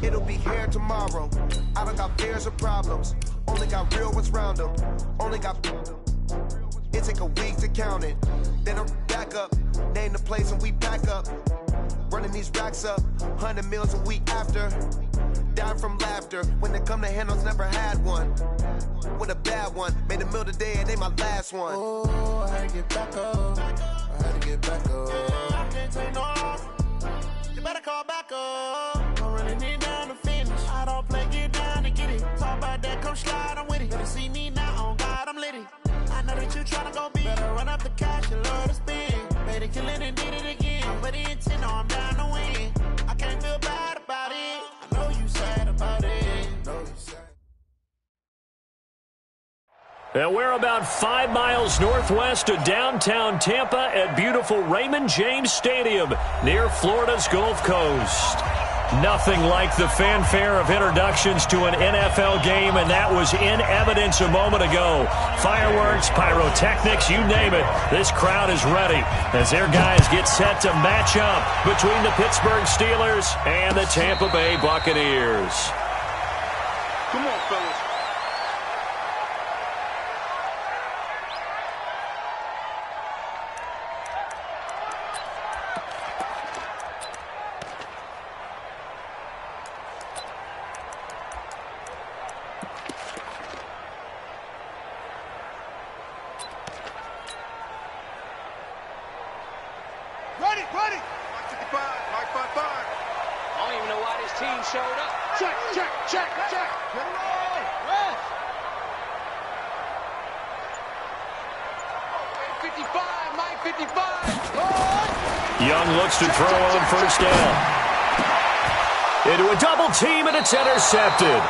it'll be here tomorrow. I don't got fears or problems, only got real ones round them. Only got. It take a week to count it. Then I'm back up, name the place and we pack up. Running these racks up, 100 meals a week after. Down from laughter, when they come to handles, never had one. With a bad one, made a meal today and they my last one. Oh, I had to get back up. I had to get back up. I can't take no loss. You better call back up. I'm really need down to finish. I don't play, get down to get it. Talk about that, come slide, I'm with it. Better see me now, on God, I'm litty. I know that you tryna go big. Better run up the cash, you love to spend. Made it kill it and did it again. But the intent, no, I'm down to win. I can't feel bad about it. I know you sad about it. And we're about 5 miles northwest of downtown Tampa at beautiful Raymond James Stadium near Florida's Gulf Coast. Nothing like the fanfare of introductions to an NFL game, and that was in evidence a moment ago. Fireworks, pyrotechnics, you name it. This crowd is ready as their guys get set to match up between the Pittsburgh Steelers and the Tampa Bay Buccaneers. Come on, fellas. Ready. 55, 555. I don't even know why this team showed up. Check. Get it on. Rest. 55, Mike 55. Young looks to throw on first down. Into a double team, and it's intercepted.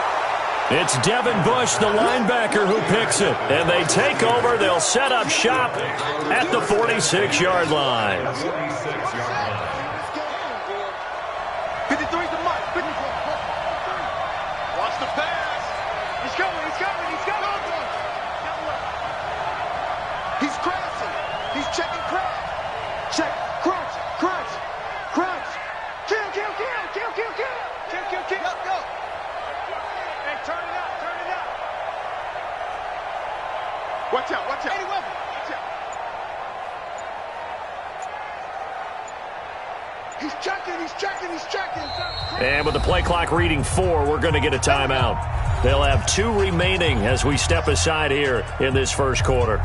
It's Devin Bush, the linebacker, who picks it. And they take over. They'll set up shop at the 46-yard line. 53's the mark. 53. Watch the pass. He's coming. He's crashing. He's checking crash. Check. Crunch. Kill. Go. Hey, turn it out. Watch out. Eddie Weber. Watch out. He's checking. And with the play clock reading 4, we're going to get a timeout. They'll have 2 remaining as we step aside here in this first quarter.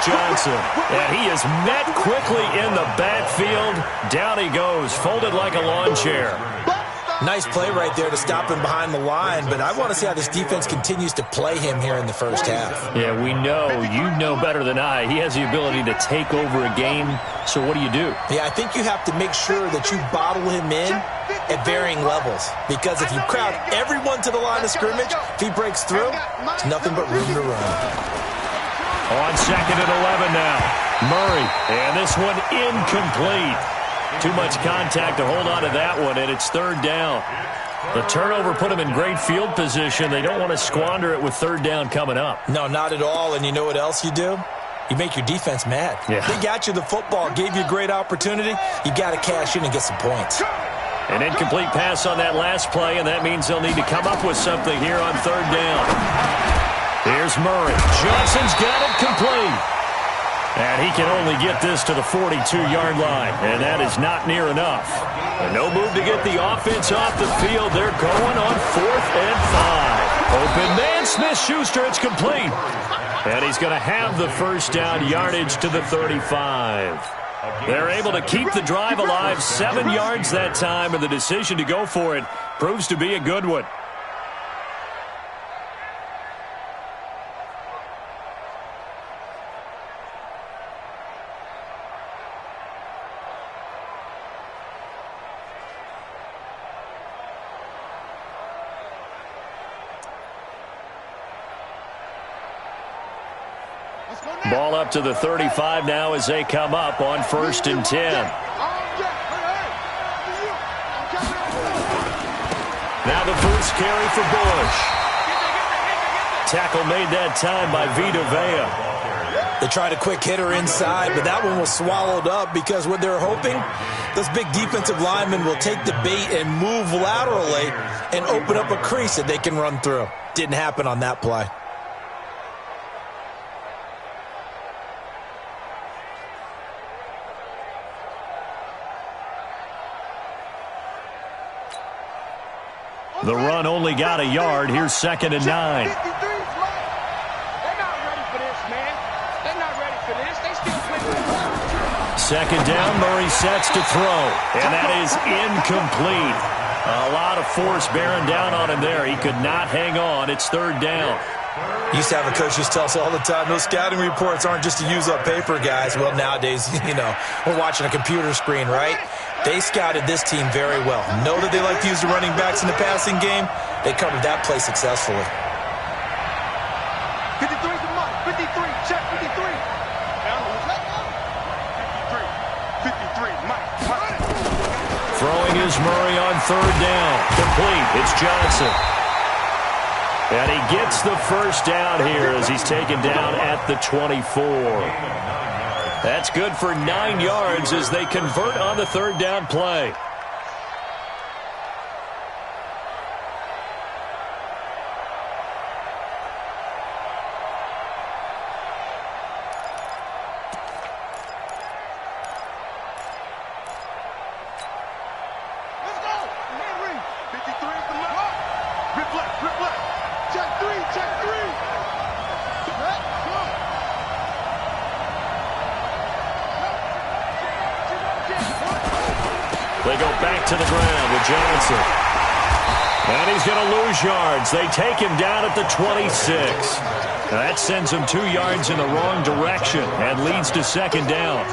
Johnson, and he is met quickly in the backfield. Down he goes, folded like a lawn chair. Nice play right there to stop him behind the line, but I want to see how this defense continues to play him here in the first half. Yeah, we know. You know better than I. He has the ability to take over a game, so what do you do? Yeah, I think you have to make sure that you bottle him in at varying levels, because if you crowd everyone to the line of scrimmage, if he breaks through, it's nothing but room to run. On second and 11 now. Murray, and this one incomplete. Too much contact to hold on to that one, and it's third down. The turnover put him in great field position. They don't want to squander it with third down coming up. No, not at all, and you know what else you do? You make your defense mad. Yeah. They got you the football, gave you a great opportunity. You got to cash in and get some points. An incomplete pass on that last play, and that means they'll need to come up with something here on third down. Here's Murray. Johnson's got it complete. And he can only get this to the 42-yard line, and that is not near enough. And no move to get the offense off the field. They're going on 4th and 5. Open man, Smith-Schuster, it's complete. And he's going to have the first down yardage to the 35. They're able to keep the drive alive, 7 yards that time, and the decision to go for it proves to be a good one. Let's go now. Ball up to the 35 now as they come up on 1st and 10. Now the first carry for Bush. Tackle made that time by Vita Vea. They tried a quick hitter inside, but that one was swallowed up because what they're hoping, those big defensive linemen will take the bait and move laterally and open up a crease that they can run through. Didn't happen on that play. The run only got a yard. Here's 2nd and 9. They're not ready for this, man. They're not ready for this. They still play. 2nd down, Murray sets to throw, and that is incomplete. A lot of force bearing down on him there. He could not hang on. It's 3rd down. Used to have a coach who tells us all the time, those scouting reports aren't just to use up paper, guys. Well, nowadays, we're watching a computer screen, right? They scouted this team very well. Know that they like to use the running backs in the passing game. They covered that play successfully. 53 to Mike. 53. Check 53. 53. Mike. Throwing is Murray on 3rd down. Complete. It's Johnson. And he gets the first down here as he's taken down at the 24. That's good for 9 yards as they convert on the 3rd down play. Let's go. Henry. 53 is the mark. Rip. Check 3. They go back to the ground with Johnson. And he's going to lose yards. They take him down at the 26. That sends him 2 yards in the wrong direction and leads to 2nd down.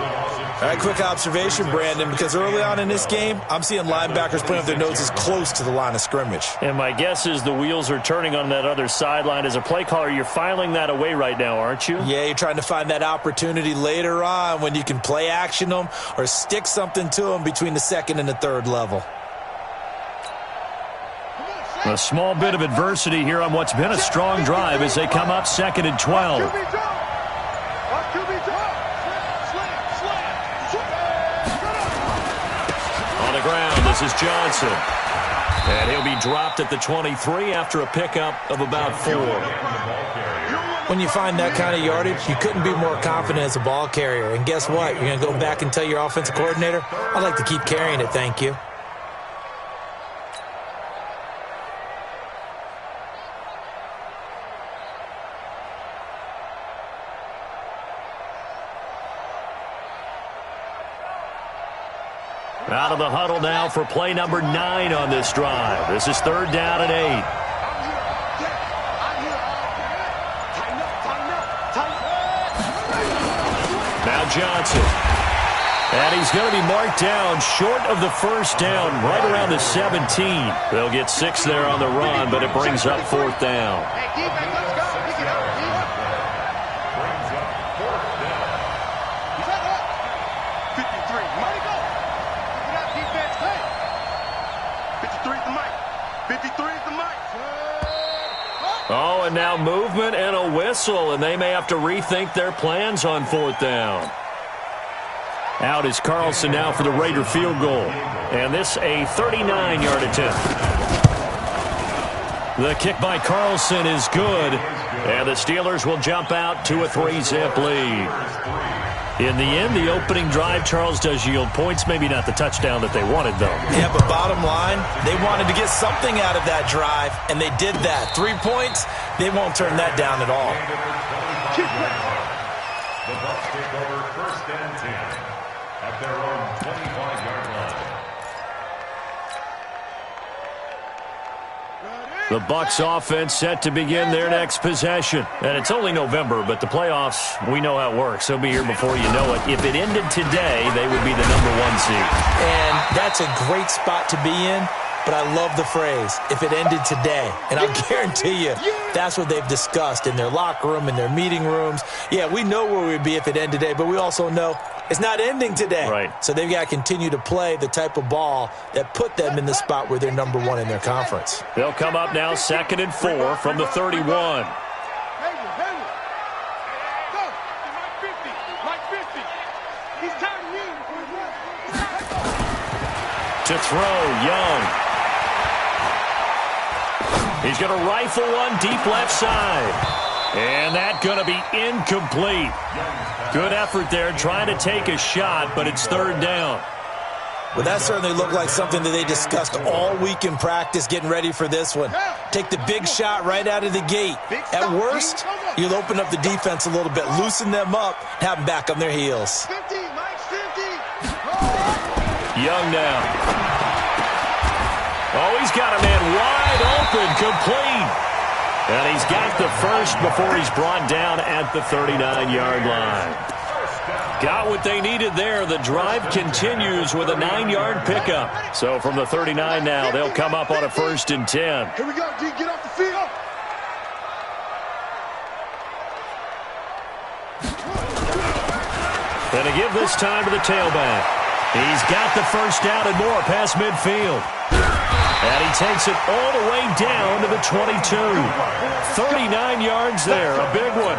All right, quick observation, Brandon, because early on in this game, I'm seeing linebackers putting up their noses close to the line of scrimmage. And my guess is the wheels are turning on that other sideline. As a play caller, you're filing that away right now, aren't you? Yeah, you're trying to find that opportunity later on when you can play action them or stick something to them between the 2nd and the 3rd level. A small bit of adversity here on what's been a strong drive as they come up 2nd and 12. Ground. This is Johnson. And he'll be dropped at the 23 after a pickup of about 4. When you find that kind of yardage, you couldn't be more confident as a ball carrier. And guess what? You're going to go back and tell your offensive coordinator, I'd like to keep carrying it, thank you. Out of the huddle now for play number 9 on this drive. This is 3rd down and 8. Now Johnson. And he's going to be marked down short of the first down, right around the 17. They'll get 6 there on the run, but it brings up 4th down. Oh, and now movement and a whistle, and they may have to rethink their plans on 4th down. Out is Carlson now for the Raider field goal. And this a 39-yard attempt. The kick by Carlson is good, and the Steelers will jump out to a 3-zip lead. In the end, the opening drive, Charles, does yield points. Maybe not the touchdown that they wanted, though. Yeah, but bottom line, they wanted to get something out of that drive, and they did that. 3 points, they won't turn that down at all. The Bucs take over 1st and 10 at their own 25-yard line. The Bucs offense set to begin their next possession. And it's only November, but the playoffs, we know how it works. They'll be here before you know it. If it ended today, they would be the #1 seed. And that's a great spot to be in but I love the phrase, if it ended today. And I'll guarantee you that's what they've discussed in their locker room, in their meeting rooms. Yeah, we know where we'd be if it ended today, but we also know it's not ending today. Right. So they've got to continue to play the type of ball that put them in the spot where they're number one in their conference. They'll come up now 2nd and 4 from the 31. To throw, Young. He's going to rifle one deep left side. And that's going to be incomplete. Good effort there trying to take a shot, but it's 3rd down. Well, that certainly looked like something that they discussed all week in practice getting ready for this one. Take the big shot right out of the gate. At worst, you'll open up the defense a little bit, loosen them up, have them back on their heels. Young now. Oh, he's got a man wide open, complete. And he's got the first before he's brought down at the 39-yard line. Got what they needed there. The drive continues with a 9-yard pickup. So from the 39 now, they'll come up on a 1st and 10. Here we go, D. Get off the field. And to give this time to the tailback. He's got the first down and more past midfield. And he takes it all the way down to the 22. 39 yards there, a big one.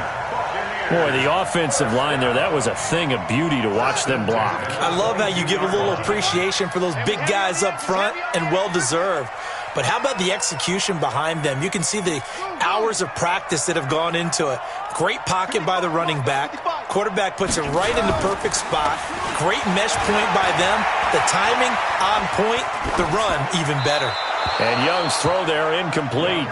Boy, the offensive line there, that was a thing of beauty to watch them block. I love how you give a little appreciation for those big guys up front, and well-deserved. But how about the execution behind them? You can see the hours of practice that have gone into it. Great pocket by the running back. Quarterback puts it right in the perfect spot. Great mesh point by them. The timing on point. The run even better. And Young's throw there incomplete.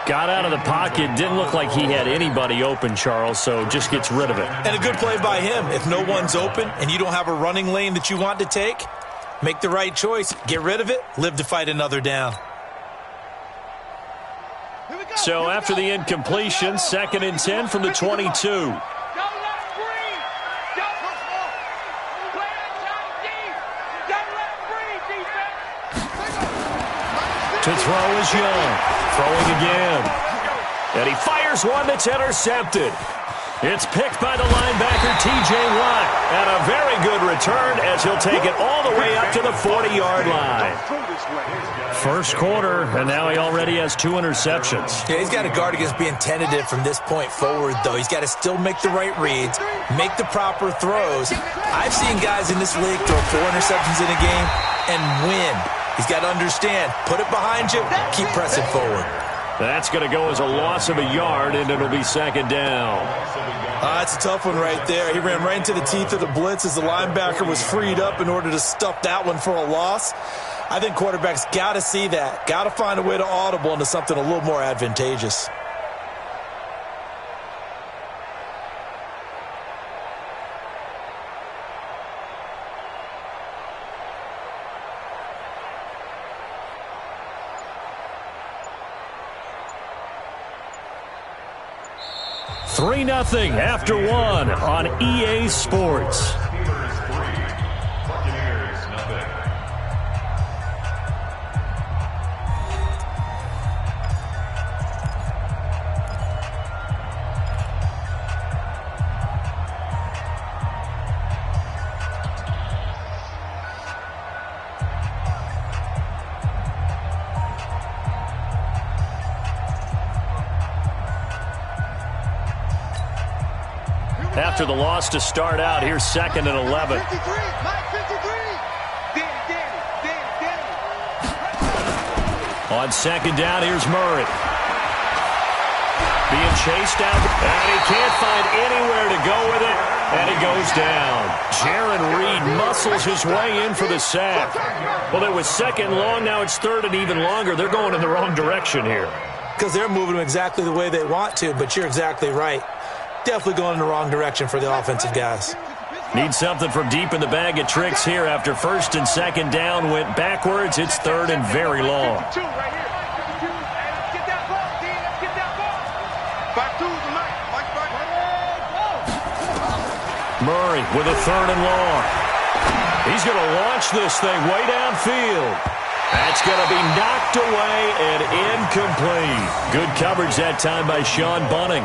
Got out of the pocket. Didn't look like he had anybody open, Charles, so just gets rid of it. And a good play by him. If no one's open and you don't have a running lane that you want to take, make the right choice. Get rid of it. Live to fight another down. So after the incompletion, 2nd and 10 from the 22. To throw is Young. Throwing again. And he fires one that's intercepted. It's picked by the linebacker, T.J. Watt. And a very good return as he'll take it all the way up to the 40-yard line. First quarter, and now he already has 2 interceptions. Yeah, he's got to guard against being tentative from this point forward, though. He's got to still make the right reads, make the proper throws. I've seen guys in this league throw 4 interceptions in a game and win. He's got to understand, put it behind you, keep pressing forward. That's going to go as a loss of a yard, and it'll be 2nd down. That's a tough one right there. He ran right into the teeth of the blitz as the linebacker was freed up in order to stuff that one for a loss. I think quarterbacks got to see that, got to find a way to audible into something a little more advantageous. Three 3-0 after 1 on EA Sports. Buccaneers, nothing. After the loss to start out, here's 2nd and 11. On 2nd down, here's Murray. Being chased down, and he can't find anywhere to go with it, and he goes down. Jaron Reed muscles his way in for the sack. Well, it was 2nd long, now it's 3rd and even longer. They're going in the wrong direction here. Because they're moving them exactly the way they want to, but you're exactly right. Definitely going in the wrong direction for the offensive guys. Need something from deep in the bag of tricks here. After 1st and 2nd down went backwards, it's 3rd and very long. Murray with a 3rd and long. He's going to launch this thing way downfield. That's going to be knocked away and incomplete. Good coverage that time by Sean Bunning.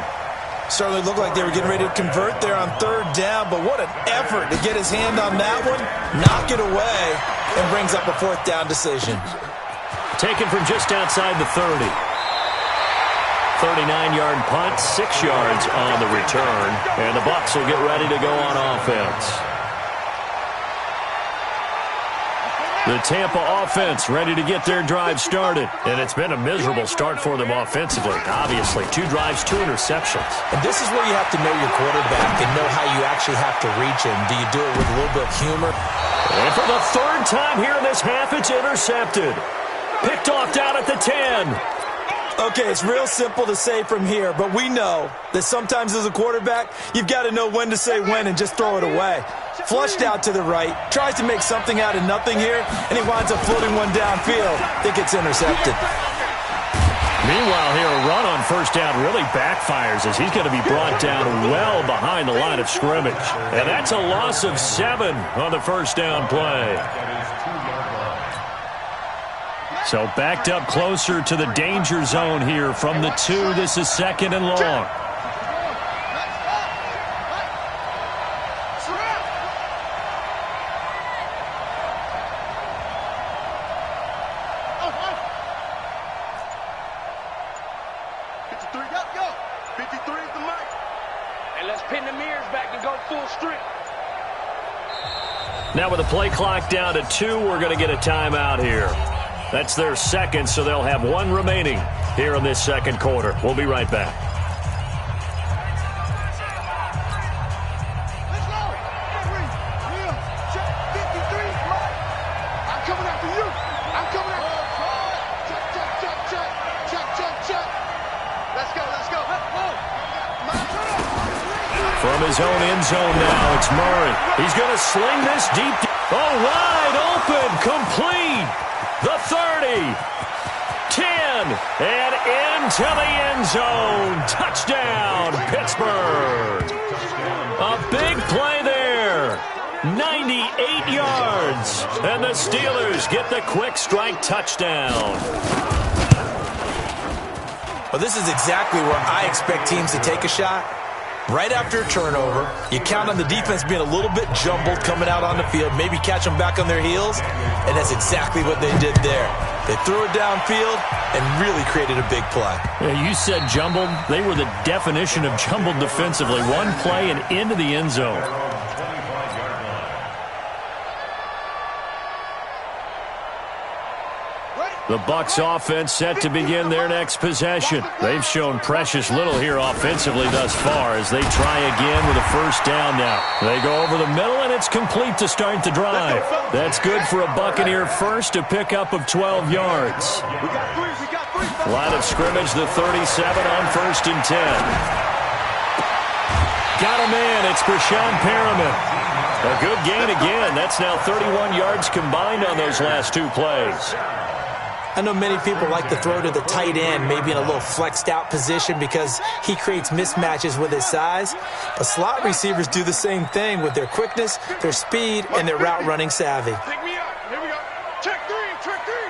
Certainly looked like they were getting ready to convert there on third down, but what an effort to get his hand on that one, knock it away, and brings up a fourth down decision. Taken from just outside the 30. 39-yard punt, 6 yards on the return, and the Bucs will get ready to go on offense. The Tampa offense ready to get their drive started. And it's been a miserable start for them offensively. Obviously, 2 drives, 2 interceptions. And this is where you have to know your quarterback and know how you actually have to reach him. Do you do it with a little bit of humor? And for the 3rd time here in this half, it's intercepted. Picked off down at the 10. Okay, it's real simple to say from here, but we know that sometimes as a quarterback, you've got to know when to say when and just throw it away. Flushed out to the right, tries to make something out of nothing here, and he winds up floating one downfield. I think it's intercepted. Meanwhile here, a run on first down really backfires as he's going to be brought down well behind the line of scrimmage. And that's a loss of 7 on the first down play. So backed up closer to the danger zone here from the 2. This is 2nd and long. Now with the play clock down to 2, we're going to get a timeout here. That's their 2nd, so they'll have 1 remaining here in this 2nd quarter. We'll be right back. Let's go. Will, check 53, Mike. I'm coming after you. I'm coming after you. Check. Let's go. From his own end zone now, it's Murray. He's going to sling this deep. Oh, wide open, complete. The 30, 10, and into the end zone. Touchdown, Pittsburgh. A big play there. 98 yards. And the Steelers get the quick strike touchdown. Well, this is exactly where I expect teams to take a shot. Right after a turnover, you count on the defense being a little bit jumbled coming out on the field, maybe catch them back on their heels, and that's exactly what they did there. They threw it downfield and really created a big play. Yeah, you said jumbled. They were the definition of jumbled defensively. One play and into the end zone. The Bucs offense set to begin their next possession. They've shown precious little here offensively thus far as they try again with a first down now. They go over the middle, and it's complete to start the drive. That's good for a Buccaneer first, a pickup of 12 yards. Line of scrimmage, the 37 on 1st and 10. Got a man. It's Brashon Perriman. A good gain again. That's now 31 yards combined on those last 2 plays. I know many people like to throw to the tight end, maybe in a little flexed out position because he creates mismatches with his size. But slot receivers do the same thing with their quickness, their speed, and their route running savvy. Pick me up. Here we go. Check 3. Check 37.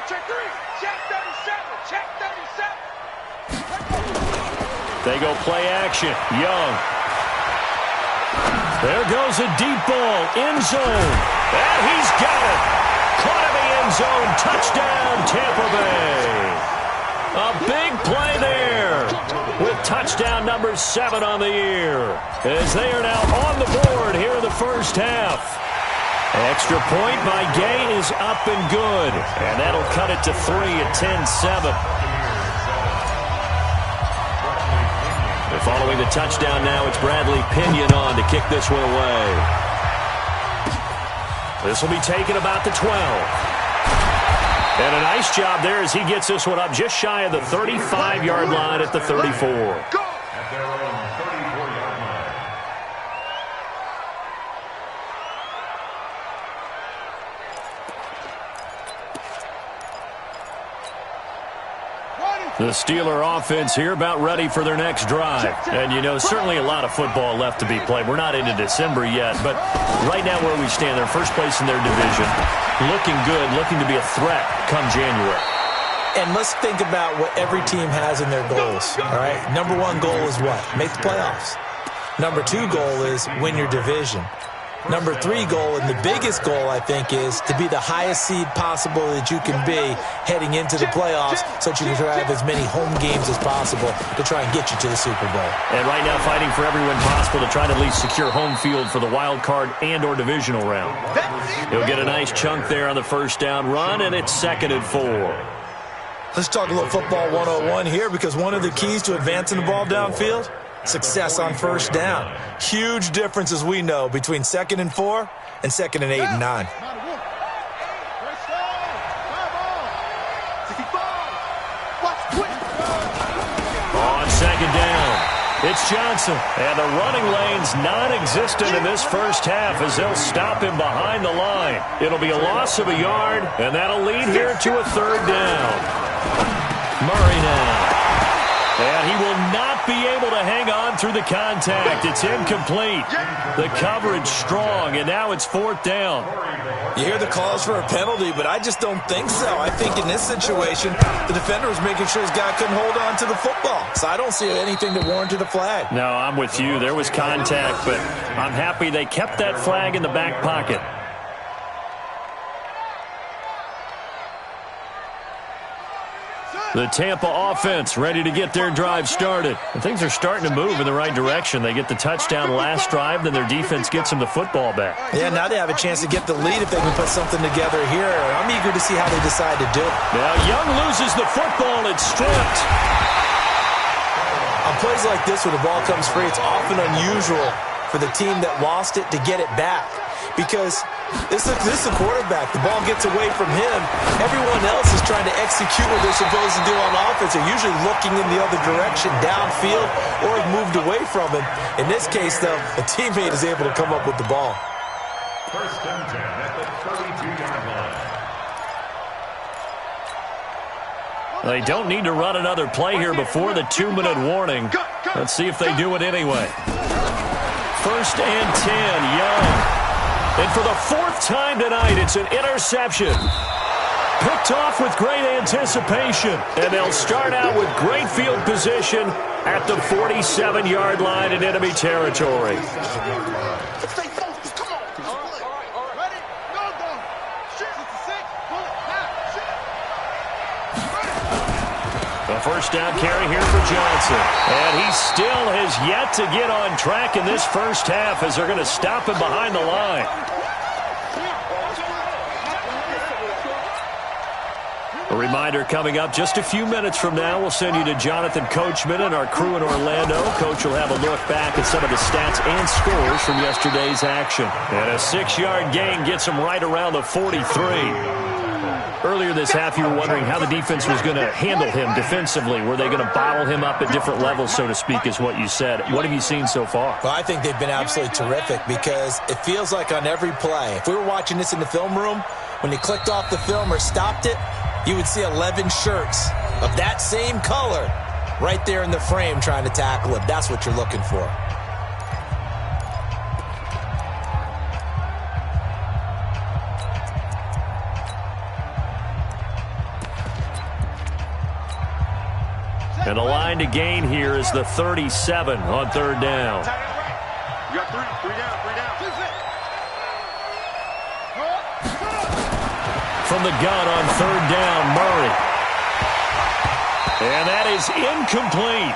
They go play action. Young. There goes a deep ball. End zone. And he's got it. Caught in the end zone. Touchdown, Tampa Bay. A big play there with touchdown number 7 on the year as they are now on the board here in the first half. Extra point by Gay is up and good, and that'll cut it to 3 at 10-7. Following the touchdown now, it's Bradley Pinion on to kick this one away. This will be taken about the 12. And a nice job there as he gets this one up just shy of the 35-yard line at the 34. At their own 34-yard line. The Steeler offense here about ready for their next drive. And, you know, certainly a lot of football left to be played. We're not into December yet, but right now where we stand, they're first place in their division. Looking good, looking to be a threat come January. And let's think about what every team has in their goals, all right? Number one goal is what? Make the playoffs. Number two goal is win your division. Number three goal, and the biggest goal, I think, is to be the highest seed possible that you can be heading into the playoffs so that you can have as many home games as possible to try and get you to the Super Bowl. And right now fighting for every win possible to try to at least secure home field for the wild card and or divisional round. He'll get a nice chunk there on the first down run, and it's 2nd and 4. Let's talk a little football 101 here, because one of the keys to advancing the ball downfield, success on first down. Huge difference, as we know, between 2nd and 4 and 2nd and 8 and 9. On 2nd down, it's Johnson. And the running lane's non-existent in this first half as they'll stop him behind the line. It'll be a loss of a yard, and that'll lead here to a 3rd down. Murray now. And he will not be able to hang on through the contact. It's incomplete. The coverage strong, and now it's 4th down. You hear the calls for a penalty, but I just don't think so. I think in this situation, the defender was making sure his guy couldn't hold on to the football. So I don't see anything that warranted a flag. No, I'm with you. There was contact, but I'm happy they kept that flag in the back pocket. The Tampa offense ready to get their drive started. And things are starting to move in the right direction. They get the touchdown last drive, then their defense gets them the football back. Yeah, now they have a chance to get the lead if they can put something together here. I'm eager to see how they decide to do it. Now Young loses the football. It's stripped. On plays like this where the ball comes free, it's often unusual for the team that lost it to get it back. Because this is a quarterback. The ball gets away from him. Everyone else is trying to execute what they're supposed to do on offense. They're usually looking in the other direction, downfield, or have moved away from him. In this case, though, a teammate is able to come up with the ball. 1st and 10 at the 32-yard line. They don't need to run another play here before the 2-minute warning. Let's see if they do it anyway. 1st and 10, Young. And for the 4th time tonight, it's an interception. Picked off with great anticipation. And they'll start out with great field position at the 47-yard line in enemy territory. A first down carry here for Johnson. And he still has yet to get on track in this first half as they're going to stop him behind the line. A reminder coming up just a few minutes from now. We'll send you to Jonathan Coachman and our crew in Orlando. Coach will have a look back at some of the stats and scores from yesterday's action. And a 6-yard gain gets him right around the 43. Earlier this half, you were wondering how the defense was going to handle him defensively. Were they going to bottle him up at different levels, so to speak, is what you said. What have you seen so far? Well, I think they've been absolutely terrific because it feels like on every play, if we were watching this in the film room, when you clicked off the film or stopped it, you would see 11 shirts of that same color right there in the frame trying to tackle it. That's what you're looking for. And the line to gain here is the 37 on 3rd down. You got three down. From the gun on 3rd down, Murray. And that is incomplete.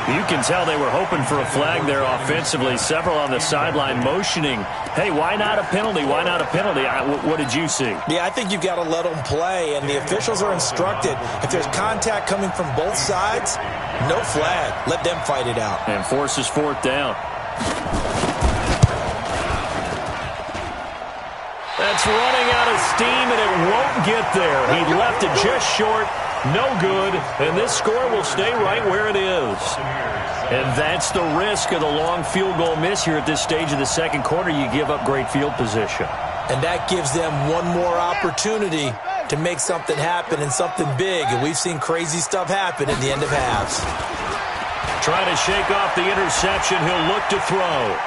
You can tell they were hoping for a flag there offensively. Several on the sideline motioning, hey, why not a penalty? Why not a penalty? What did you see? Yeah, I think you've got to let them play, and the officials are instructed. If there's contact coming from both sides, no flag. Let them fight it out. And forces 4th down. That's running out of steam, and it won't get there. He left it just short. No good, and this score will stay right where it is. And that's the risk of the long field goal miss here at this stage of the second quarter. You give up great field position. And that gives them one more opportunity to to make something happen and something big, and we've seen crazy stuff happen at the end of halves. Trying to shake off the interception. He'll look to throw.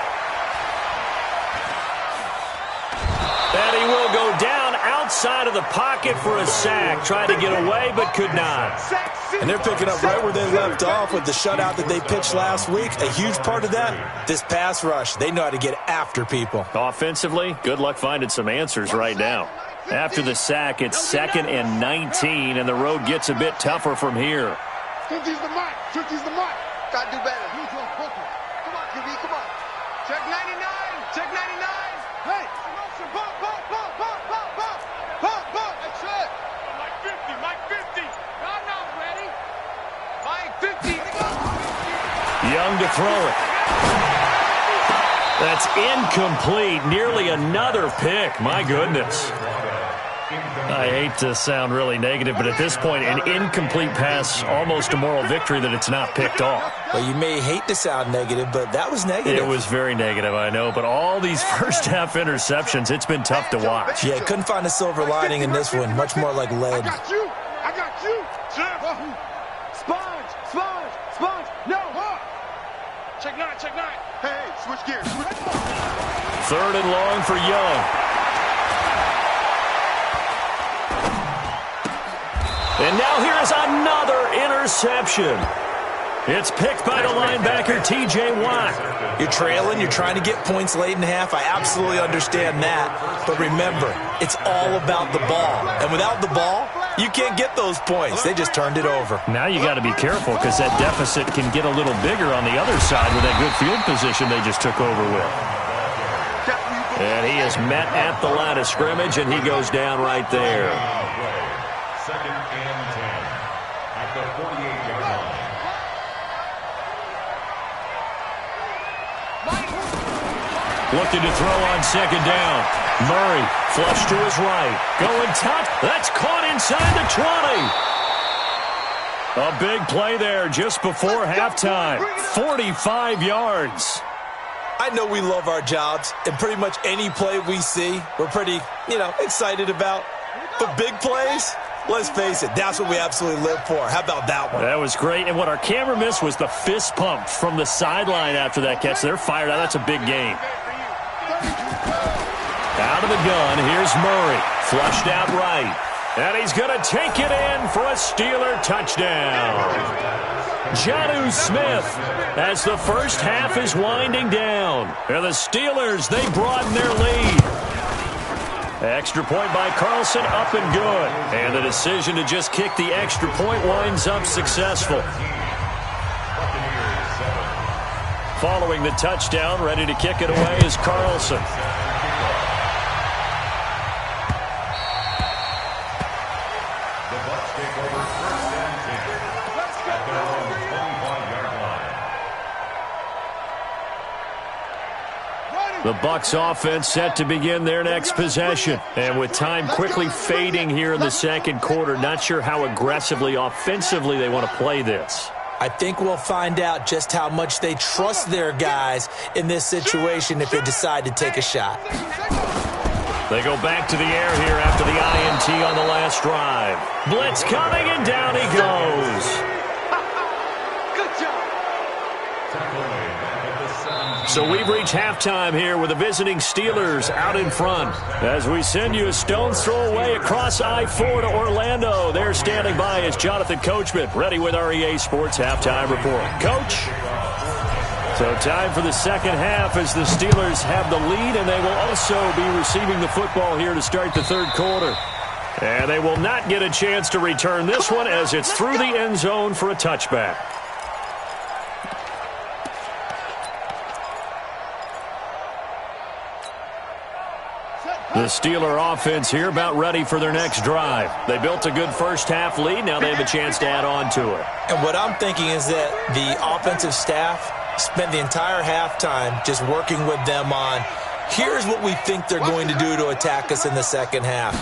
And he will go down outside of the pocket for a sack. Tried to get away, but could not. And they're picking up right where they left off with the shutout that they pitched last week. A huge part of that, this pass rush. They know how to get after people. Offensively, good luck finding some answers right now. After the sack, it's 2nd and 19, and the road gets a bit tougher from here. Junkie's the mark. Junkie's the mark. Gotta do better. Come on, QB, come on. Check 99. Check 99. Hey, motion. Bump, bump, bump, bump, bump, bump. Bump, bump. That's it. Mike 50, Mike 50. I'm not ready. Mike 50. Young to throw it. That's incomplete. Nearly another pick. My goodness. I hate to sound really negative, but at this point, an incomplete pass, almost a moral victory that it's not picked off. Well, you may hate to sound negative, but that was negative. It was very negative, I know, but all these first-half interceptions, it's been tough to watch. Yeah, couldn't find a silver lining in this one. Much more like lead. I got you. I got you. Sponge, sponge, sponge. No. Check 9, check 9. Hey, switch gears. Switch. 3rd and long for Young. And now here is another interception. It's picked by the linebacker, T.J. Watt. You're trailing. You're trying to get points late in half. I absolutely understand that. But remember, it's all about the ball. And without the ball, you can't get those points. They just turned it over. Now you got to be careful because that deficit can get a little bigger on the other side with that good field position they just took over with. And he is met at the line of scrimmage, and he goes down right there. 2nd and 10 at the 48-yard line. Looking to throw on 2nd down. Murray, flush to his right. Going top. That's caught inside the 20. A big play there just before halftime. 45 yards. I know we love our jobs, and pretty much any play we see, we're pretty, excited about. But big plays, let's face it, that's what we absolutely live for. How about that one? That was great. And what our camera missed was the fist pump from the sideline after that catch. They're fired out. That's a big game. Out of the gun, here's Murray. Flushed out right. And he's going to take it in for a Steeler touchdown. Jonnu Smith as the first half is winding down. And the Steelers, they broaden their lead. Extra point by Carlson, up and good. And the decision to just kick the extra point winds up successful. Following the touchdown, ready to kick it away is Carlson. The Bucs take over 1st and 10 at their own 25-yard line. The Bucs offense set to begin their next possession. And with time quickly fading here in the second quarter, not sure how aggressively, offensively they want to play this. I think we'll find out just how much they trust their guys in this situation if they decide to take a shot. They go back to the air here after the INT on the last drive. Blitz coming, and down he goes. So we've reached halftime here with the visiting Steelers out in front. As we send you a stone's throw away across I-4 to Orlando. There standing by is Jonathan Coachman, ready with our EA Sports Halftime Report. Coach? So time for the second half as the Steelers have the lead, and they will also be receiving the football here to start the third quarter. And they will not get a chance to return this one as it's through the end zone for a touchback. The Steeler offense here about ready for their next drive. They built a good first half lead. Now they have a chance to add on to it. And what I'm thinking is that the offensive staff spent the entire halftime just working with them on, here's what we think they're going to do to attack us in the second half.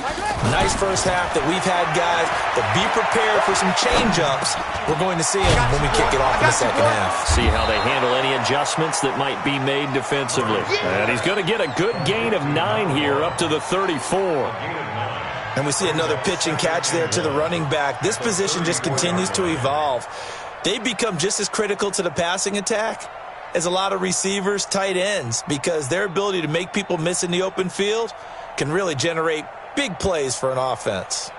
Nice first half that we've had, guys, but be prepared for some change-ups. We're going to see them when we kick it off in the second half. See how they handle any adjustments that might be made defensively. And he's going to get a good gain of 9 here up to the 34. And we see another pitch and catch there to the running back. This position just continues to evolve. They become just as critical to the passing attack as a lot of receivers, tight ends, because their ability to make people miss in the open field can really generate big plays for an offense.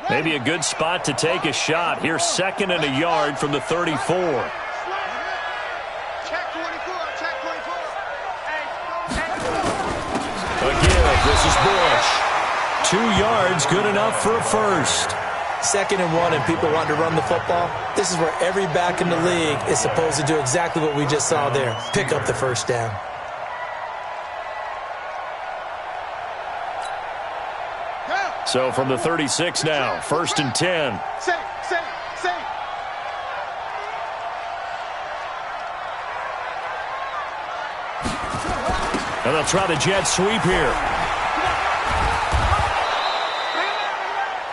Maybe a good spot to take a shot. Here's 2nd and a yard from the 34. Check 24, check 24. Again, this is Bush. 2 yards, good enough for a first. 2nd and 1 and people want to run the football. This is where every back in the league is supposed to do exactly what we just saw there. Pick up the first down. So from the 36 now, 1st and 10. Safe. And they'll try the jet sweep here.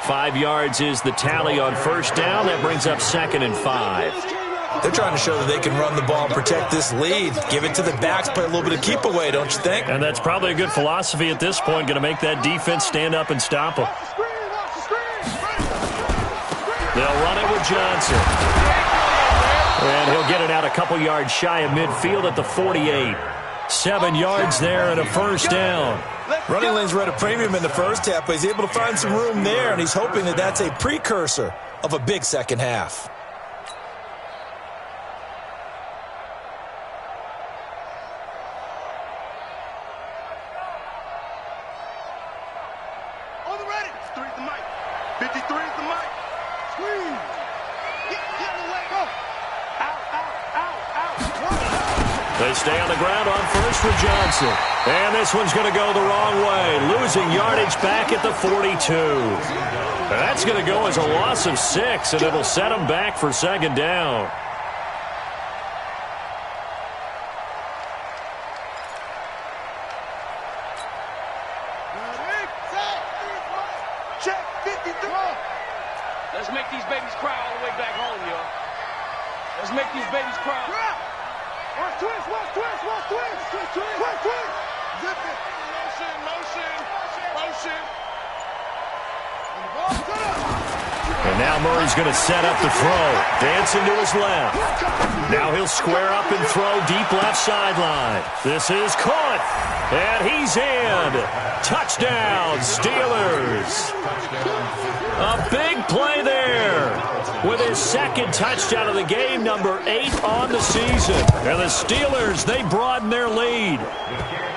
5 yards is the tally on first down. That brings up 2nd and 5. They're trying to show that they can run the ball and protect this lead. Give it to the backs, play a little bit of keep away, don't you think? And that's probably a good philosophy at this point. Going to make that defense stand up and stop them. They'll run it with Johnson. And he'll get it out a couple yards shy of midfield at the 48. 7 yards there and a first down. Running lanes were at a premium in the first half, but he's able to find some room there, and he's hoping that that's a precursor of a big second half. On the ready. 3 is the mic. 53 is the mic. Squeeze. Get in the way. Go. Out. They stay on the ground on first for Johnson. And this one's going to go the wrong way. Losing yardage back at the 42. That's going to go as a loss of 6, and it'll set them back for 2nd down. Check 53. Let's make these babies cry all the way back home, y'all. Let's make these babies cry. Watch twist. Zip it. Motion. And now Murray's going to set up the throw. Dancing to his left. Now he'll square up and throw deep left sideline. This is caught. And he's in. Touchdown, Steelers. A big play there. With his 2nd touchdown of the game, number 8 on the season. And the Steelers, they broaden their lead.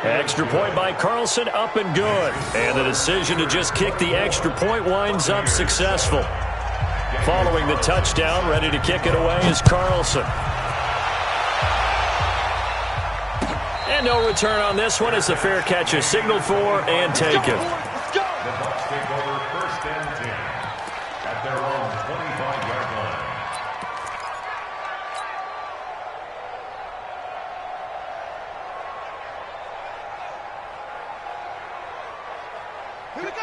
Extra point by Carlson, up and good. And the decision to just kick the extra point winds up successful. Following the touchdown, ready to kick it away is Carlson. And no return on this one as the fair catch is signaled for and taken. The Bucs take over 1st and 10 at their own 25-yard line.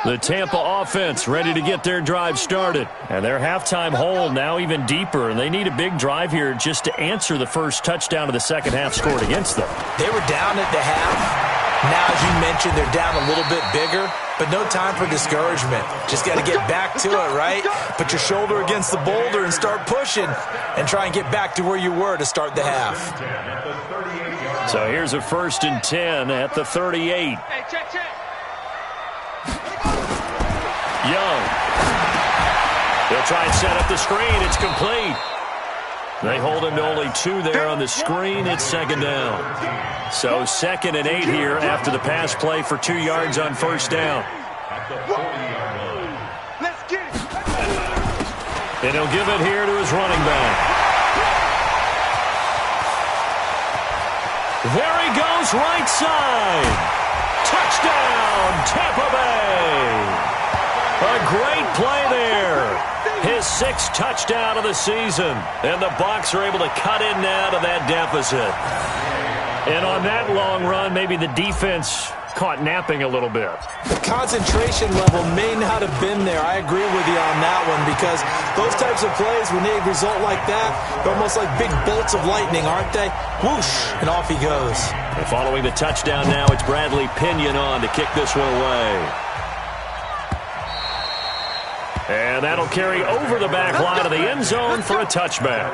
The Tampa offense ready to get their drive started. And their halftime hole now even deeper. And they need a big drive here just to answer the first touchdown of the second half scored against them. They were down at the half. Now, as you mentioned, they're down a little bit bigger. But no time for discouragement. Just got to get back to it, right? Put your shoulder against the boulder and start pushing. And try and get back to where you were to start the half. So here's a 1st and 10 at the 38. Hey, check. Young. They'll try and set up the screen. It's complete. They hold him to only 2 there on the screen. It's 2nd down. So 2nd and 8 here after the pass play for 2 yards on first down. Let's get it. And he'll give it here to his running back. There he goes, right side. Touchdown, Tampa Bay. A great play there. His 6th touchdown of the season. And the Bucs are able to cut in now to that deficit. And on that long run, maybe the defense caught napping a little bit. The concentration level may not have been there. I agree with you on that one, because those types of plays, when they result like that, they're almost like big bolts of lightning, aren't they? Whoosh, and off he goes. And following the touchdown now, it's Bradley Pinion on to kick this one away. And that'll carry over the back line of the end zone for a touchback.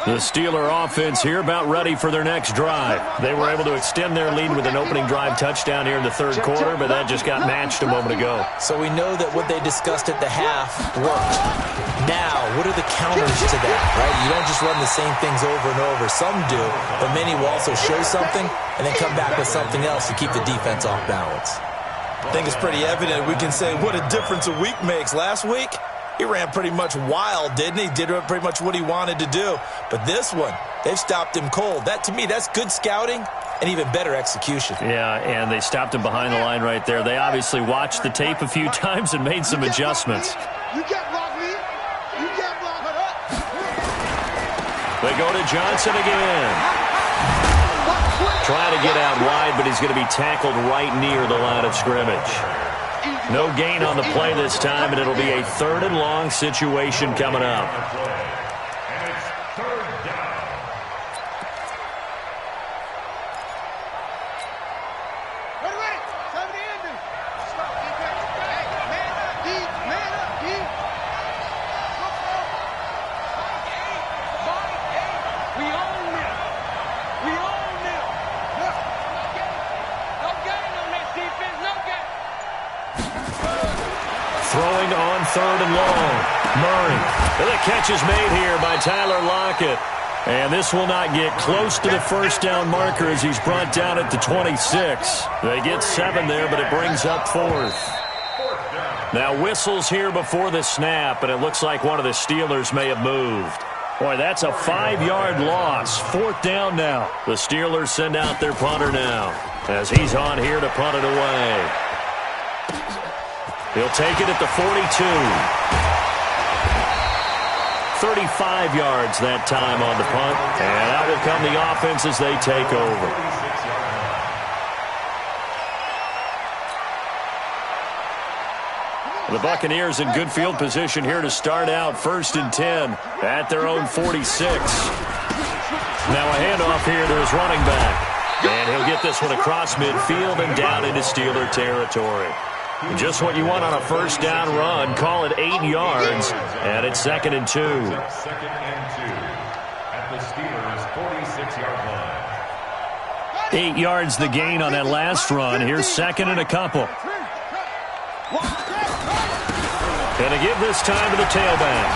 The Steeler offense here about ready for their next drive. They were able to extend their lead with an opening drive touchdown here in the third quarter, but that just got matched a moment ago. So we know that what they discussed at the half worked. Now, what are the counters to that, right? You don't just run the same things over and over. Some do, but many will also show something and then come back with something else to keep the defense off balance. I think it's pretty evident we can say what a difference a week makes. Last week, he ran pretty much wild, didn't he? Did pretty much what he wanted to do. But this one, they've stopped him cold. That, to me, that's good scouting and even better execution. Yeah, and they stopped him behind the line right there. They obviously watched the tape a few times and made some adjustments. You can't block me. You can't block her up. They go to Johnson again. Trying to get out wide, but he's going to be tackled right near the line of scrimmage. No gain on the play this time, and it'll be a 3rd and long situation coming up. And it's 3rd down. Ready. 70 Andrews. Stop, defense. Hey, man up, D. Man up, D. We own them. We own them. No gain on that defense. No gain. Throwing on 3rd and long. Murray. And the catch is made here by Tyler Lockett. And this will not get close to the first down marker as he's brought down at the 26. They get 7 there, but it brings up 4th. Now whistles here before the snap, and it looks like one of the Steelers may have moved. Boy, that's a 5-yard loss. 4th down now. The Steelers send out their punter now as he's on here to punt it away. He'll take it at the 42. 35 yards that time on the punt. And out will come the offense as they take over. The Buccaneers in good field position here to start out 1st and 10 at their own 46. Now a handoff here to his running back. And he'll get this one across midfield and down into Steeler territory. Just what you want on a first down run. Call it 8 yards, and it's 2nd and 2. 2nd and 2 at the Steelers' 46-yard line. 8 yards the gain on that last run. Here's 2nd and a couple. And to give this time to the tailback.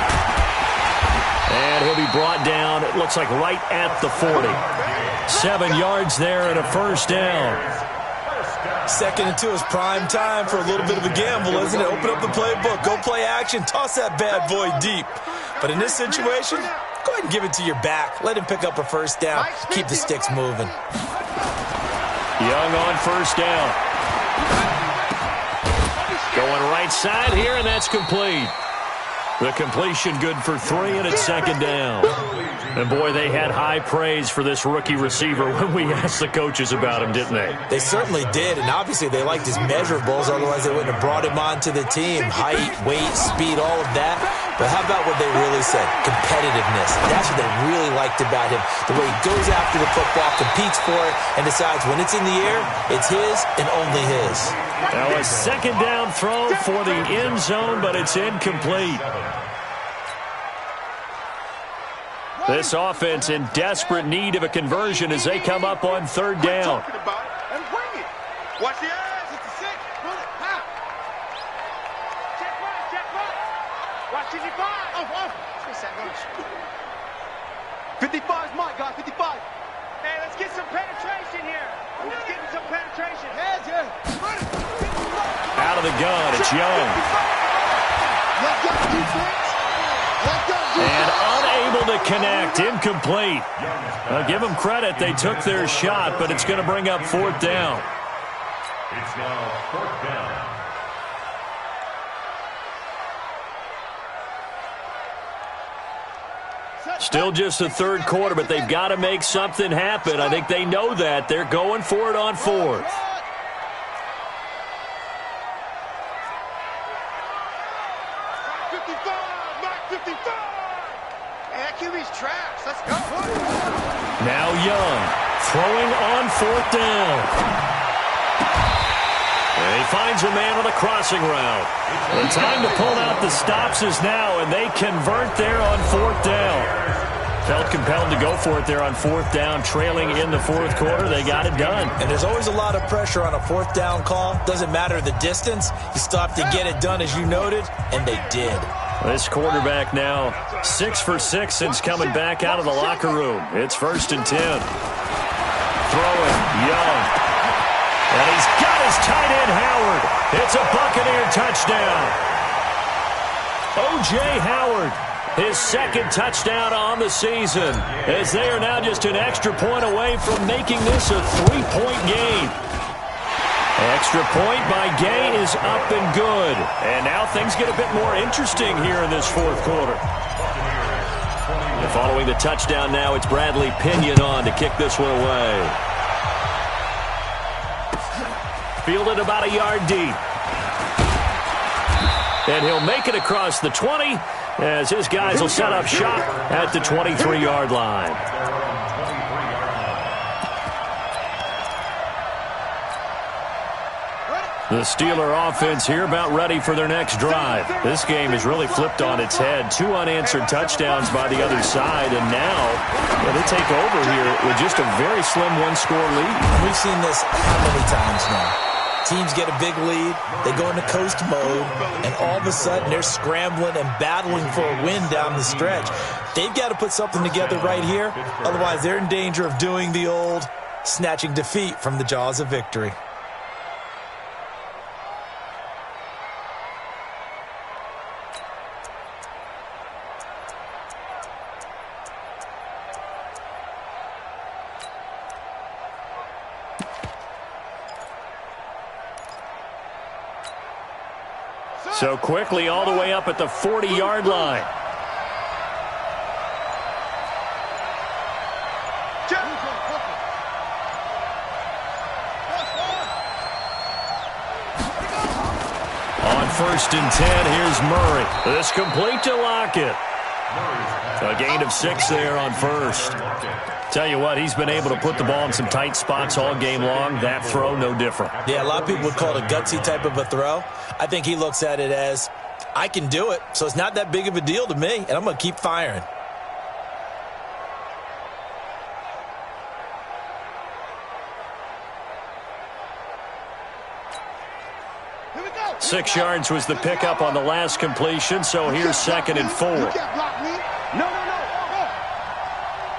And he'll be brought down, it looks like right at the 40. 7 yards there and a first down. 2nd and 2 is prime time for a little bit of a gamble, isn't it? Open up the playbook, go play action, toss that bad boy deep. But in this situation, go ahead and give it to your back. Let him pick up a first down. Keep the sticks moving. Young on first down. Going right side here, and that's complete. The completion good for 3, and it's 2nd down. And, boy, they had high praise for this rookie receiver when we asked the coaches about him, didn't they? They certainly did, and obviously they liked his measurables. Otherwise, they wouldn't have brought him onto the team. Height, weight, speed, all of that. But how about what they really said? Competitiveness. That's what they really liked about him. The way he goes after the football, competes for it, and decides when it's in the air, it's his and only his. Now a 2nd down throw for the end zone, but it's incomplete. This offense in desperate need of a conversion as they come up on 3rd down. And bring it. Watch the eyes. It's a 6. Pull it. Pop. Check right. Check right. Watch 55. Off. 55's Mike, guys. 55. Hey, let's get some penetration here. Let's get some penetration. Heads, yeah. Out of the gun, it's Young. Let's go, defense. Let's go, defense. And unable to connect, incomplete. I'll give them credit, they took their shot, but it's going to bring up 4th down. It's now 4th down. Still just the third quarter, but they've got to make something happen. I think they know that. They're going for it on fourth. Now Young throwing on fourth down. And he finds a man on a crossing route. The time to pull out the stops is now, and they convert there on fourth down. Felt compelled to go for it there on fourth down, trailing in the fourth quarter. They got it done. And there's always a lot of pressure on a fourth down call. Doesn't matter the distance. You still have to get it done, as you noted, and they did. This quarterback now 6 for 6 since coming back out of the locker room. It's 1st and 10. Throwing, Young. And he's got his tight end, Howard. It's a Buccaneer touchdown. O.J. Howard, his second touchdown on the season, as they are now just an extra point away from making this a 3-point game. Extra point by Gay is up and good. And now things get a bit more interesting here in this fourth quarter. And following the touchdown now, it's Bradley Pinion on to kick this one away. Fielded about a yard deep. And he'll make it across the 20 as his guys will set up shop at the 23-yard line. The Steeler offense here about ready for their next drive. This game is really flipped on its head. 2 unanswered touchdowns by the other side, and now they take over here with just a very slim one-score lead. We've seen this how many times now? Teams get a big lead, they go into coast mode, and all of a sudden they're scrambling and battling for a win down the stretch. They've got to put something together right here, otherwise they're in danger of doing the old snatching defeat from the jaws of victory. So quickly all the way up at the 40-yard line. On 1st and 10, here's Murray. This complete to Lockett. A gain of 6 there on first. Tell you what, he's been able to put the ball in some tight spots all game long. That throw, no different. Yeah, a lot of people would call it a gutsy type of a throw. I think he looks at it as, I can do it, so it's not that big of a deal to me, and I'm going to keep firing. Here we go. 6 yards was the pickup on the last completion, so here's 2nd and 4. You can't block me. No.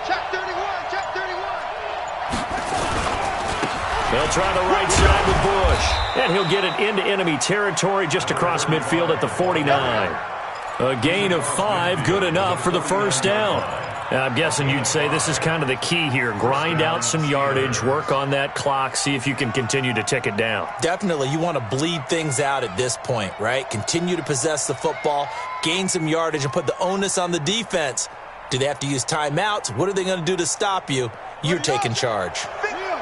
Check 31. They'll try the right side with Bush. And he'll get it into enemy territory just across midfield at the 49. A gain of 5, good enough for the first down. Now, I'm guessing you'd say this is kind of the key here. Grind out some yardage, work on that clock, see if you can continue to tick it down. Definitely, you want to bleed things out at this point, right? Continue to possess the football, gain some yardage, and put the onus on the defense. Do they have to use timeouts? What are they going to do to stop you? You're taking charge.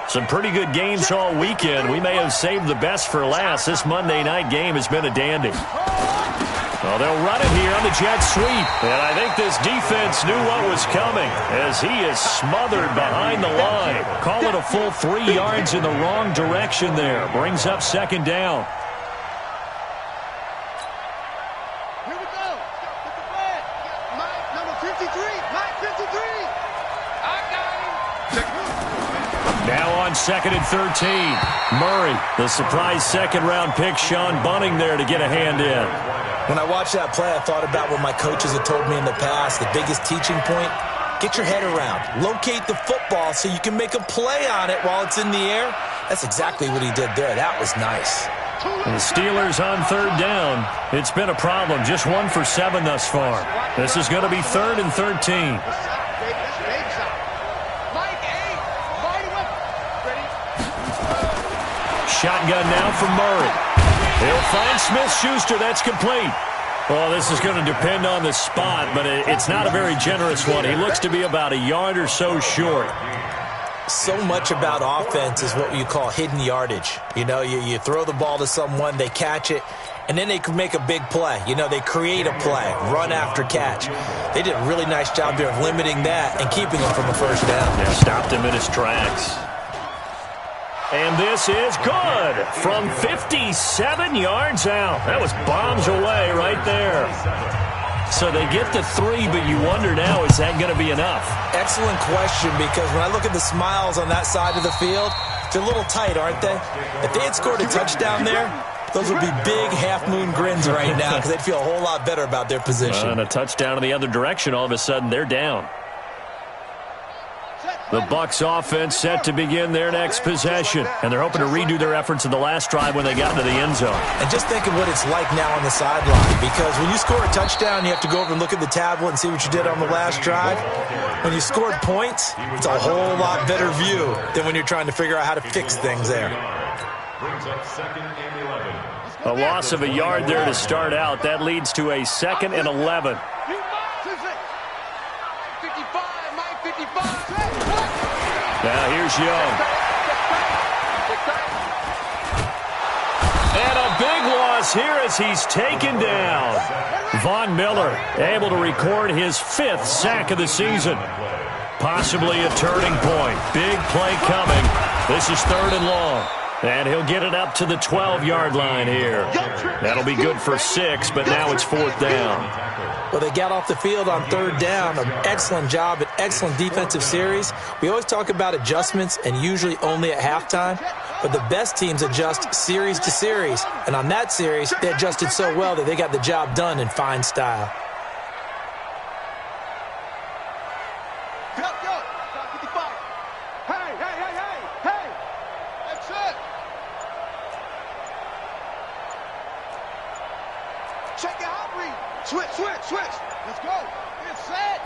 Some pretty good games all weekend. We may have saved the best for last. This Monday night game has been a dandy. Well, they'll run it here on the jet sweep. And I think this defense knew what was coming as he is smothered behind the line. Call it a full 3 yards in the wrong direction there. Brings up 2nd down. Here we go. Get the flag. Mike, number 53. Mike, 53. I got him. Now on 2nd and 13. Murray, the surprise second-round pick, Sean Bunting there to get a hand in. When I watched that play, I thought about what my coaches had told me in the past. The biggest teaching point, get your head around. Locate the football so you can make a play on it while it's in the air. That's exactly what he did there. That was nice. The Steelers on 3rd down. It's been a problem. Just 1 for 7 thus far. This is going to be 3rd and 13. Shotgun now from Murray. He'll find Smith-Schuster. That's complete. Well, this is going to depend on the spot, but it's not a very generous one. He looks to be about a yard or so short. So much about offense is what you call hidden yardage. You know, you throw the ball to someone, they catch it, and then they can make a big play. You know, they create a play, run after catch. They did a really nice job there of limiting that and keeping him from a first down. Yeah, stopped him in his tracks. And this is good from 57 yards out. That was bombs away right there. So they get the 3, but you wonder now, is that going to be enough? Excellent question, because when I look at the smiles on that side of the field, they're a little tight, aren't they? If they had scored a touchdown there, those would be big half-moon grins right now because they'd feel a whole lot better about their position. And a touchdown in the other direction, all of a sudden they're down. The Bucs offense set to begin their next possession, and they're hoping to redo their efforts in the last drive when they got into the end zone. And just think of what it's like now on the sideline, because when you score a touchdown, you have to go over and look at the tablet and see what you did on the last drive. When you scored points, it's a whole lot better view than when you're trying to figure out how to fix things there. Brings up 2nd and 11. A loss of a yard there to start out. That leads to a 2nd and 11. Now here's Young. And a big loss here as he's taken down. Von Miller able to record his 5th sack of the season. Possibly a turning point. Big play coming. This is 3rd and long. And he'll get it up to the 12-yard line here. That'll be good for 6, but now it's 4th down. Well, they got off the field on 3rd down. An excellent job, an excellent defensive series. We always talk about adjustments and usually only at halftime, but the best teams adjust series to series. And on that series, they adjusted so well that they got the job done in fine style. Switch. Let's go. It's set.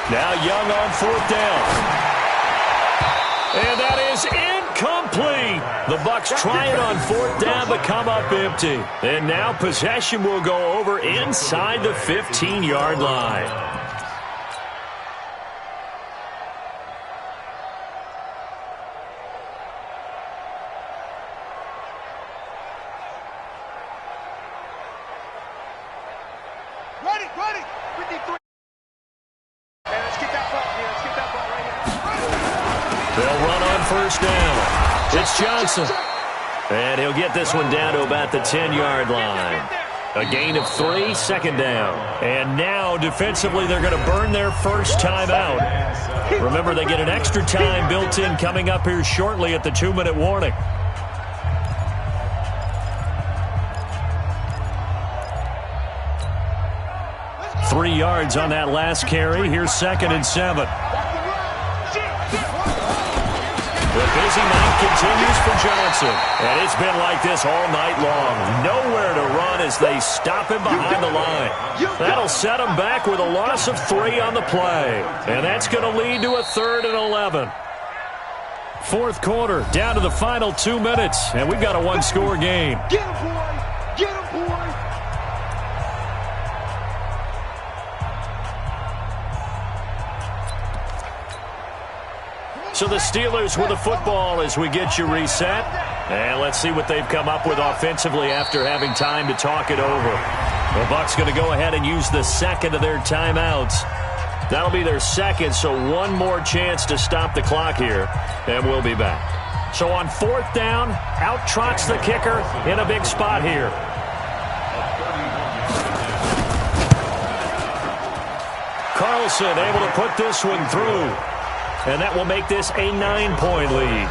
Now Young on 4th down. And that is incomplete. The Bucs try it on 4th down but come up empty. And now possession will go over inside the 15-yard line. Ready. 53. Let's get that ball here. Let's get that ball right here. They'll run on 1st down. It's Johnson. And he'll get this one down to about the 10-yard line. A gain of 3, 2nd down. And now, defensively, they're going to burn their first time out. Remember, they get an extra time built in coming up here shortly at the 2-minute warning. Three yards on that last carry. Here's 2nd and 7. The busy night continues for Johnson. And it's been like this all night long. Nowhere to run as they stop him behind the line. That'll set him back with a loss of 3 on the play. And that's going to lead to a 3rd and 11. 4th quarter, down to the final 2 minutes. And we've got a one-score game. Get him, boy. Get him, boy. So the Steelers with the football as we get you reset. And let's see what they've come up with offensively after having time to talk it over. The Bucs going to go ahead and use the 2nd of their timeouts. That'll be their 2nd, so one more chance to stop the clock here, and we'll be back. So on 4th down, out trots the kicker in a big spot here. Carlson able to put this one through. And that will make this a 9-point lead.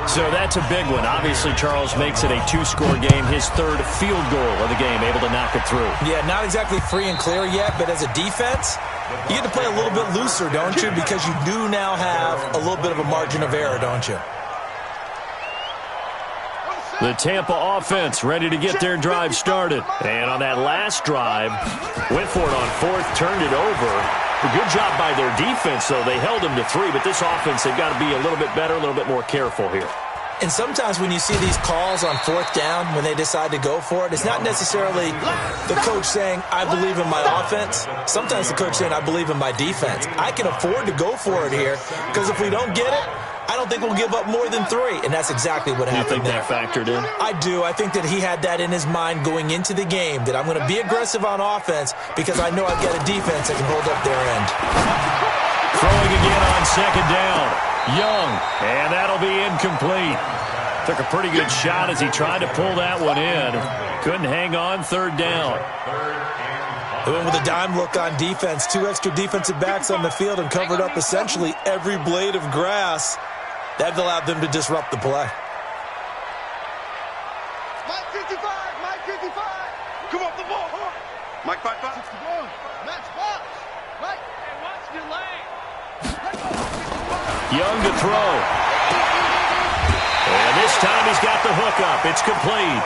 So that's a big one. Obviously, Charles makes it a 2-score game. His 3rd field goal of the game, able to knock it through. Yeah, not exactly free and clear yet, but as a defense, you get to play a little bit looser, don't you? Because you do now have a little bit of a margin of error, don't you? The Tampa offense ready to get their drive started. And on that last drive, went for it on 4th, turned it over. A good job by their defense, though. They held them to 3, but this offense, they've got to be a little bit better, a little bit more careful here. And sometimes when you see these calls on fourth down, when they decide to go for it, it's not necessarily the coach saying, I believe in my offense. Sometimes the coach saying, I believe in my defense. I can afford to go for it here because if we don't get it, I don't think we'll give up more than 3. And that's exactly what happened there. You think that factored in? I do. I think that he had that in his mind going into the game, that I'm going to be aggressive on offense because I know I've got a defense that can hold up their end. Throwing again on second down. Young, and that'll be incomplete. Took a pretty good shot as he tried to pull that one in. Couldn't hang on third down. They went with a dime look on defense. 2 extra defensive backs on the field and covered up essentially every blade of grass. That allowed them to disrupt the play. Mike 55, Mike 55. Come off the ball. Mike 5-5. 61. Match box. Mike. Hey, watch your lane. Young to throw. And this time he's got the hook up. It's complete.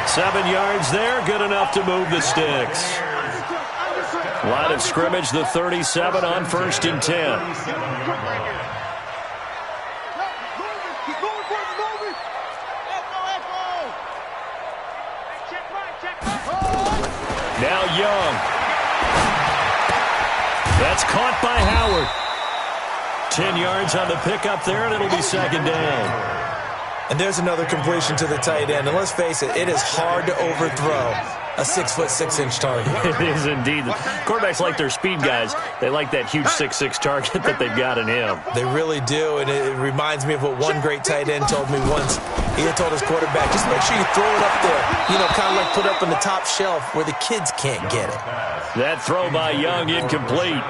7 yards there, good enough to move the sticks. Line of scrimmage, the 37 on 1st and 10. Now Young. That's caught by Howard. 10 yards on the pickup there, and it'll be second down. And there's another completion to the tight end. And let's face it, it is hard to overthrow a 6'6" target. It is indeed. Quarterbacks like their speed guys. They like that huge 6'6" target that they've got in him. They really do, and it reminds me of what one great tight end told me once. He had told his quarterback, just make sure you throw it up there, kind of like put up on the top shelf where the kids can't get it. That throw by Young incomplete.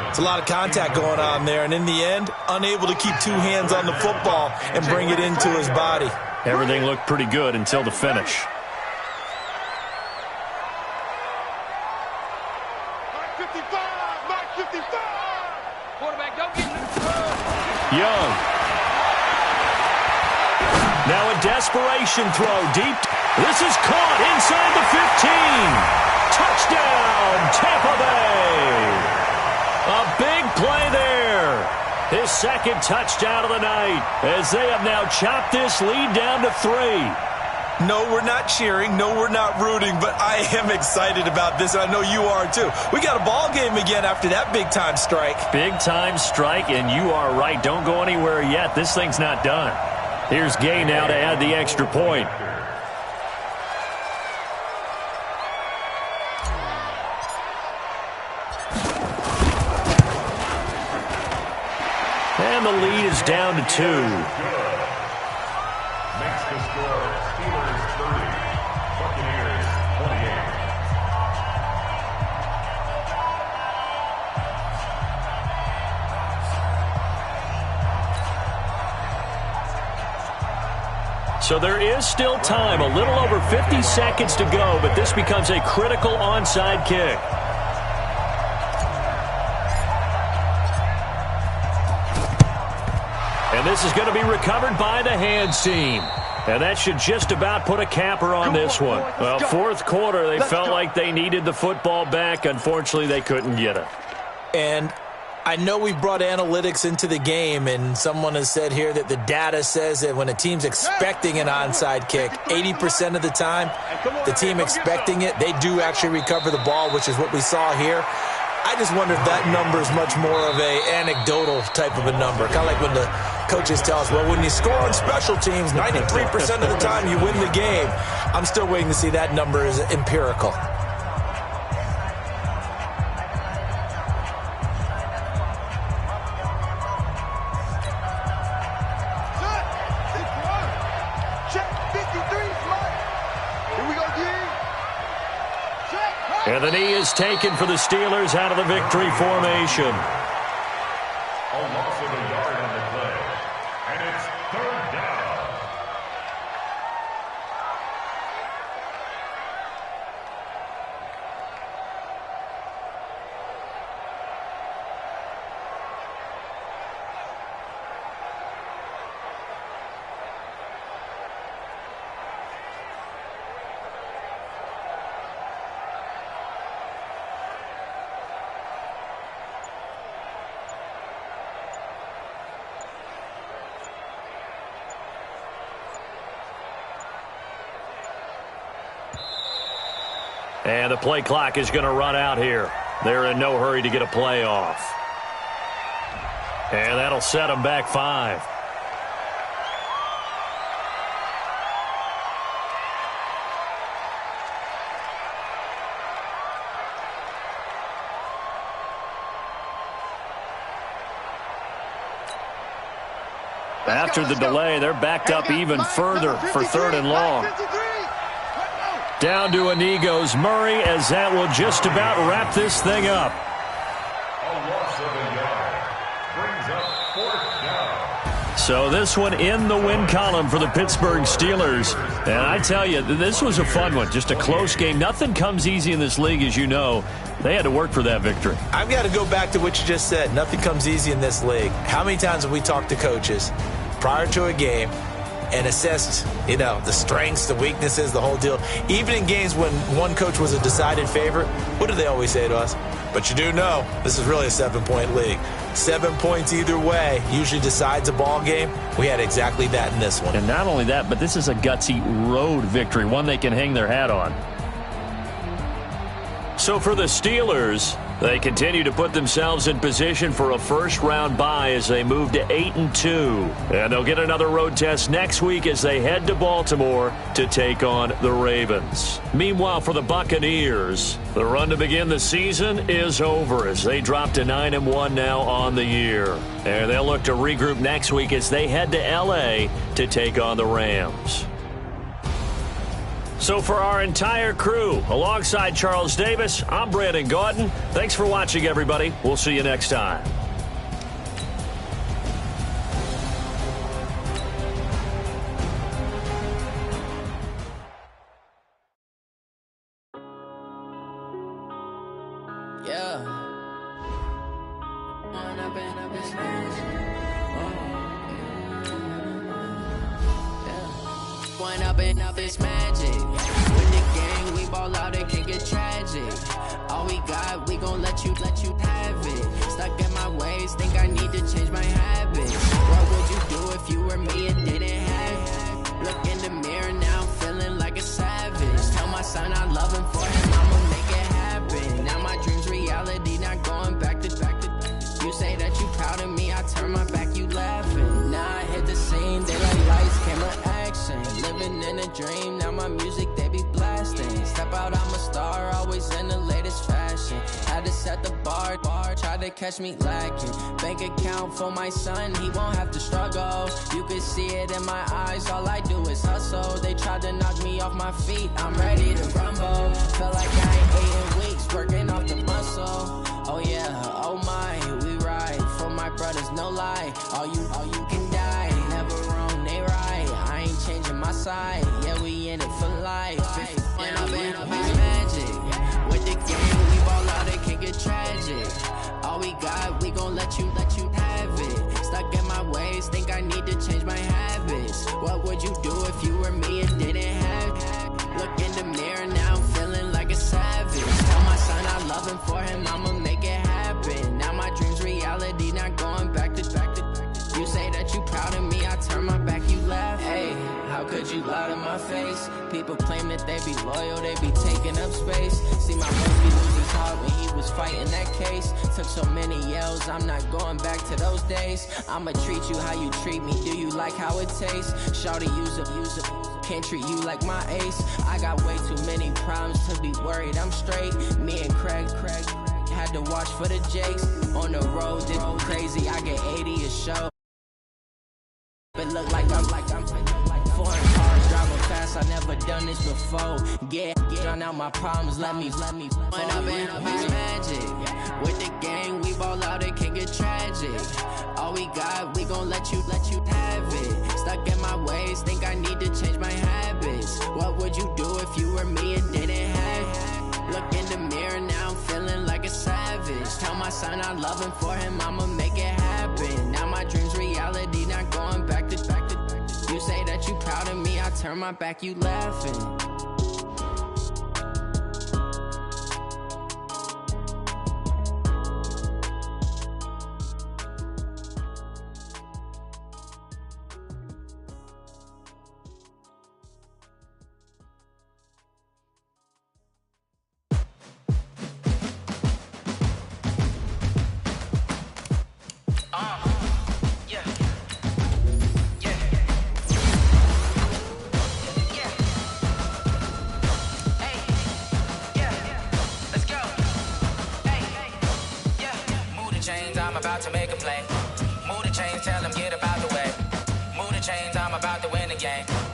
It's a lot of contact going on there, and in the end, unable to keep 2 hands on the football and bring it into his body. Everything looked pretty good until the finish. Mike 55, Mike 55. Quarterback, don't get Young. Now a desperation throw deep. This is caught inside the 15. Touchdown, Tampa Bay. A big play there. His second touchdown of the night as they have now chopped this lead down to 3. No, we're not cheering. No, we're not rooting, but I am excited about this. I know you are too. We got a ball game again after that big-time strike. Big-time strike, and you are right. Don't go anywhere yet. This thing's not done. Here's Gay now to add the extra point. And the lead is down to 2. Makes the score Steelers 30, Buccaneers 28. So there is still time, a little over 50 seconds to go, but this becomes a critical onside kick. And this is going to be recovered by the hands team. And that should just about put a capper on this one. Well, fourth quarter, they felt like they needed the football back. Unfortunately, they couldn't get it. And I know we brought analytics into the game, and someone has said here that the data says that when a team's expecting an onside kick, 80% of the time, the team expecting it, they do actually recover the ball, which is what we saw here. I just wonder if that number is much more of a anecdotal type of a number. Kind of like when the coaches tell us, well, when you score on special teams, 93% of the time you win the game. I'm still waiting to see that number is empirical. And the knee is taken for the Steelers out of the victory formation. A loss of a yard on the play. And it's third down. And the play clock is going to run out here. They're in no hurry to get a play off. And that'll set them back 5. After the delay, they're backed up even further for 3rd and long. Down to a knee goes Murray, as that will just about wrap this thing up. A loss of a yard brings up 4th down. So this one in the win column for the Pittsburgh Steelers. And I tell you, this was a fun one. Just a close game. Nothing comes easy in this league, as you know. They had to work for that victory. I've got to go back to what you just said. Nothing comes easy in this league. How many times have we talked to coaches prior to a game and assessed, the strengths, the weaknesses, the whole deal? Even in games when one coach was a decided favorite, what do they always say to us? But you do know this is really a 7-point league. 7 points either way usually decides a ball game. We had exactly that in this one. And not only that, but this is a gutsy road victory, one they can hang their hat on. So for the Steelers, they continue to put themselves in position for a first-round bye as they move to 8-2. And they'll get another road test next week as they head to Baltimore to take on the Ravens. Meanwhile, for the Buccaneers, the run to begin the season is over as they drop to 9-1 now on the year. And they'll look to regroup next week as they head to L.A. to take on the Rams. So for our entire crew, alongside Charles Davis, I'm Brandon Gaudin. Thanks for watching, everybody. We'll see you next time. Up is magic. With the gang, we ball out, it can get tragic. All we got, we gon' let you have it. Stuck in my ways, think I need to change my habits. What would you do if you were me and didn't have it? Look in the mirror now, I'm feeling like a savage. Tell my son I love him, for him I'ma make it happen. Now my dream's reality, not going back to. You say that you proud of me, I turn my back, you laughing. Now I hit the scene, they like lights, camera, action. Living in a dream, now my music they be blasting. Step out, I'm a star, always in the latest fashion. Had to set the bar, try to catch me lacking. Bank account for my son, he won't have to struggle. You can see it in my eyes, all I do is hustle. They tried to knock me off my feet, I'm ready to rumble. Feel like I ain't ate in weeks, working off the muscle. Oh yeah, oh my, we ride for my brothers, no lie. All you can die, never wrong, they right. I ain't changing my side, yeah, we in it for life. When I've been magic, with the game, we ball out, it can get tragic. All we got, we gon' let you have it. Stuck in my ways, think I need to change my habits. What would you do if you were me and didn't have it? Look in the mirror now, I'm feeling like a savage. Tell my son I love him, for him I'ma make it happen. Now my dream's reality, not going back to. You say that you proud of me, I turn my back, you laugh. Hey, how could you lie to my face? People claim that they be loyal, they be taking up space. See my bros be losing his heart when he was fighting that case. Took so many yells, I'm not going back to those days. I'ma treat you how you treat me, do you like how it tastes? Shawty, use it, can't treat you like my ace. I got way too many problems to be worried, I'm straight. Me and Craig had to watch for the Jakes. On the road, this crazy, I get 80 a show. It look like I'm foreign cars driving fast. I never done this before. Yeah, drown out my problems. Let me. When I've been magic. With the gang, we ball out. It can get tragic. All we got, we gon' let you have it. Stuck in my ways, think I need to change my habits. What would you do if you were me and didn't have it? Look in the mirror now, I'm feeling like a savage. Tell my son I love him, for him I'ma make it happen. Now my dream's reality, not going back to. You say that you proud of me, I turn my back, you laughing. chains, tell them get up out the way. Move the chains, I'm about to win the game.